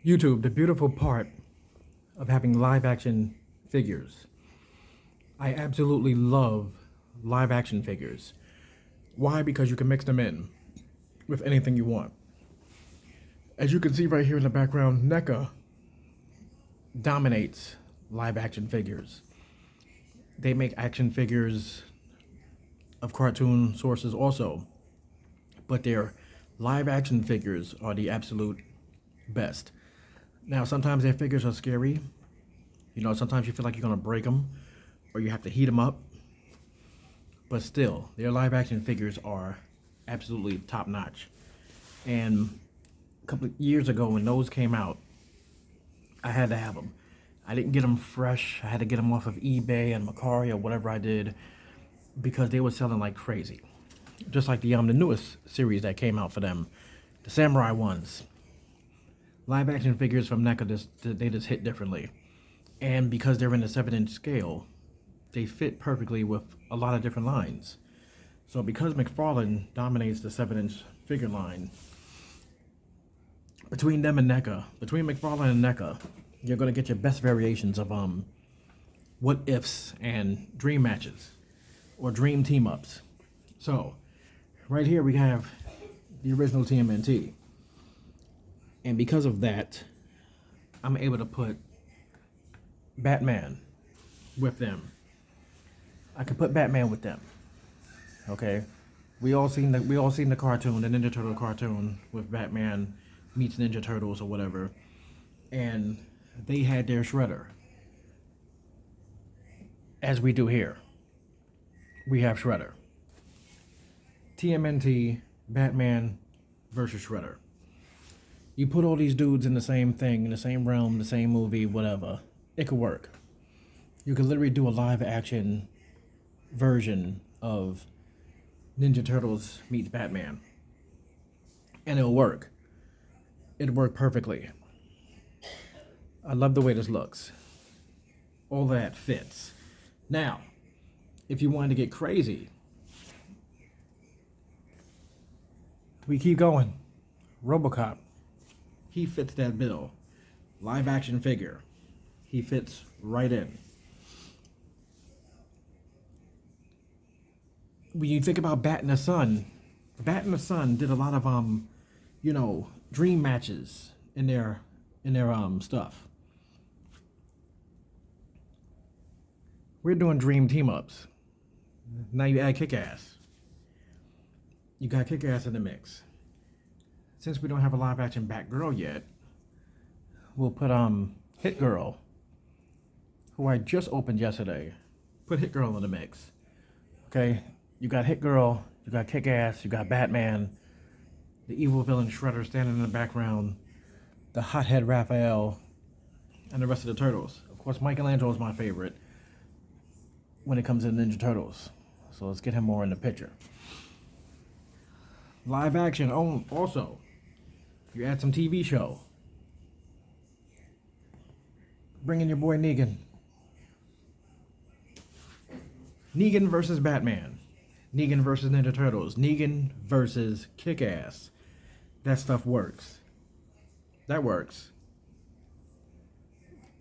YouTube, the beautiful part of having live action figures. I absolutely love live action figures. Why? Because you can mix them in with anything you want. As you can see right here in the background, NECA dominates live action figures. They make action figures of cartoon sources also, but their live action figures are the absolute best. Now, sometimes their figures are scary. Sometimes you feel like you're going to break them or you have to heat them up. But still, their live action figures are absolutely top notch. And a couple of years ago when those came out, I had to have them. I didn't get them fresh. I had to get them off of eBay and Mercari or whatever I did because they were selling like crazy. Just like the newest series that came out for them, the samurai ones. Live action figures from NECA, they just hit differently. And because they're in a 7-inch scale, they fit perfectly with a lot of different lines. So because McFarlane dominates the 7-inch figure line, between McFarlane and NECA, you're going to get your best variations of what ifs and dream matches or dream team ups. So right here we have the original TMNT. And because of that, I'm able to put Batman with them. I can put Batman with them. Okay? We all seen the cartoon, the Ninja Turtle cartoon with Batman meets Ninja Turtles or whatever. And they had their Shredder. As we do here. We have Shredder. TMNT, Batman versus Shredder. You put all these dudes in the same thing, in the same realm, the same movie, whatever. It could work. You could literally do a live action version of Ninja Turtles meets Batman. And it'll work. It'll work perfectly. I love the way this looks. All that fits. Now, if you wanted to get crazy, we keep going. RoboCop. He fits that bill. Live action figure. He fits right in. When you think about Bat in the Sun did a lot of dream matches in their stuff. We're doing dream team ups. Now you add Kick-Ass. You got Kick-Ass in the mix. Since we don't have a live action Batgirl yet, we'll put Hit Girl, who I just opened yesterday. Put Hit Girl in the mix. Okay, you got Hit Girl, you got Kick-Ass, you got Batman, the evil villain Shredder standing in the background, the hothead Raphael, and the rest of the Turtles. Of course, Michelangelo is my favorite when it comes to Ninja Turtles. So let's get him more in the picture. Live action also. You add some TV show. Bring in your boy Negan. Negan versus Batman. Negan versus Ninja Turtles. Negan versus Kick-Ass. That stuff works. That works.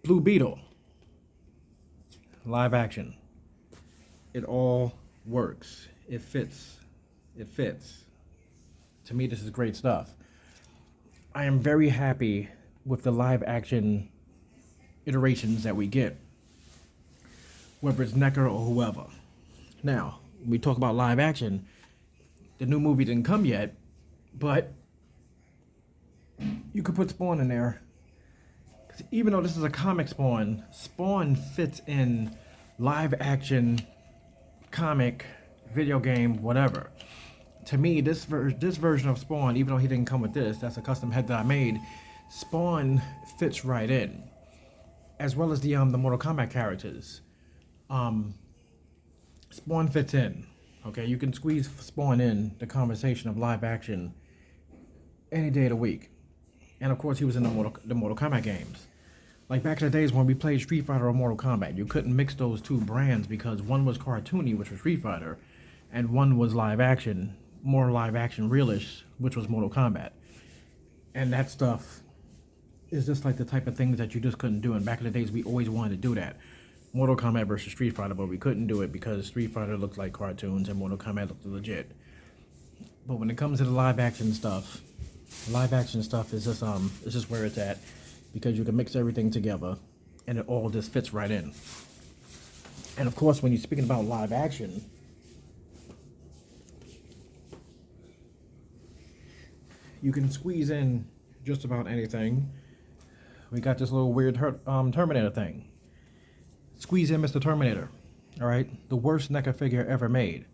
Blue Beetle. Live action. It all works. It fits. It fits. To me, this is great stuff. I am very happy with the live action iterations that we get, whether it's NECA or whoever. Now, when we talk about live action, the new movie didn't come yet, but you could put Spawn in there. 'Cause even though this is a comic Spawn, Spawn fits in live action, comic, video game, whatever. To me, this version of Spawn, even though he didn't come with this, that's a custom head that I made, Spawn fits right in. As well as the Mortal Kombat characters. Spawn fits in. Okay, you can squeeze Spawn in the conversation of live action any day of the week. And of course, he was in the Mortal Kombat games. Like back in the days when we played Street Fighter or Mortal Kombat, you couldn't mix those two brands because one was cartoony, which was Street Fighter, and one was live action, more live action realish, which was Mortal Kombat. And that stuff is just like the type of things that you just couldn't do. And back in the days, we always wanted to do that. Mortal Kombat versus Street Fighter, but we couldn't do it because Street Fighter looked like cartoons and Mortal Kombat looked legit. But when it comes to the live action stuff is just it's just where it's at, because you can mix everything together and it all just fits right in. And of course, when you're speaking about live action, you can squeeze in just about anything. We got this little weird Terminator thing. Squeeze in Mr. Terminator. All right, the worst NECA figure ever made.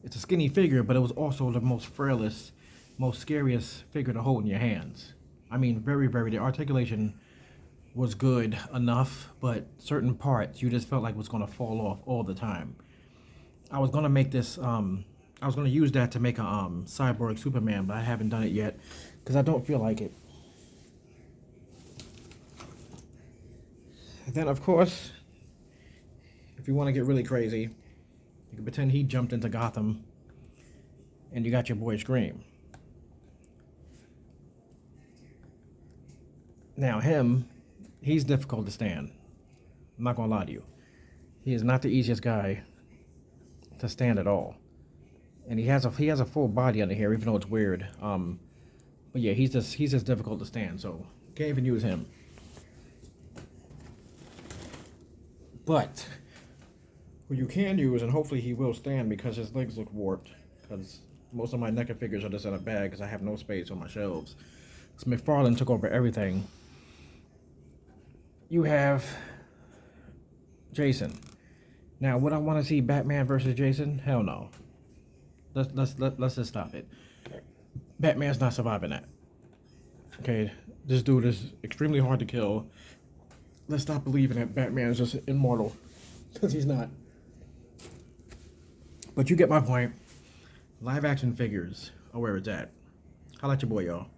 It's a skinny figure, but it was also the most frailest, most scariest figure to hold in your hands. I mean, very, very, the articulation was good enough, but certain parts you just felt like was gonna fall off all the time. I was gonna make this, I was gonna use that to make a cyborg Superman, but I haven't done it yet because I don't feel like it. And then, of course, if you want to get really crazy, you can pretend he jumped into Gotham and you got your boy Scream. Now him, he's difficult to stand. I'm not gonna lie to you. He is not the easiest guy to stand at all. And he has a full body under here, even though it's weird. But yeah, he's just difficult to stand, so can't even use him. But who you can use, and hopefully he will stand because his legs look warped, because most of my NECA figures are just in a bag because I have no space on my shelves. So McFarlane took over everything. You have Jason. Now, would I want to see Batman versus Jason? Hell no. Let's just stop it. Batman's not surviving that. Okay, this dude is extremely hard to kill. Let's stop believing that Batman is just immortal, because he's not. But you get my point. Live action figures are where it's at. Holla at your boy, y'all.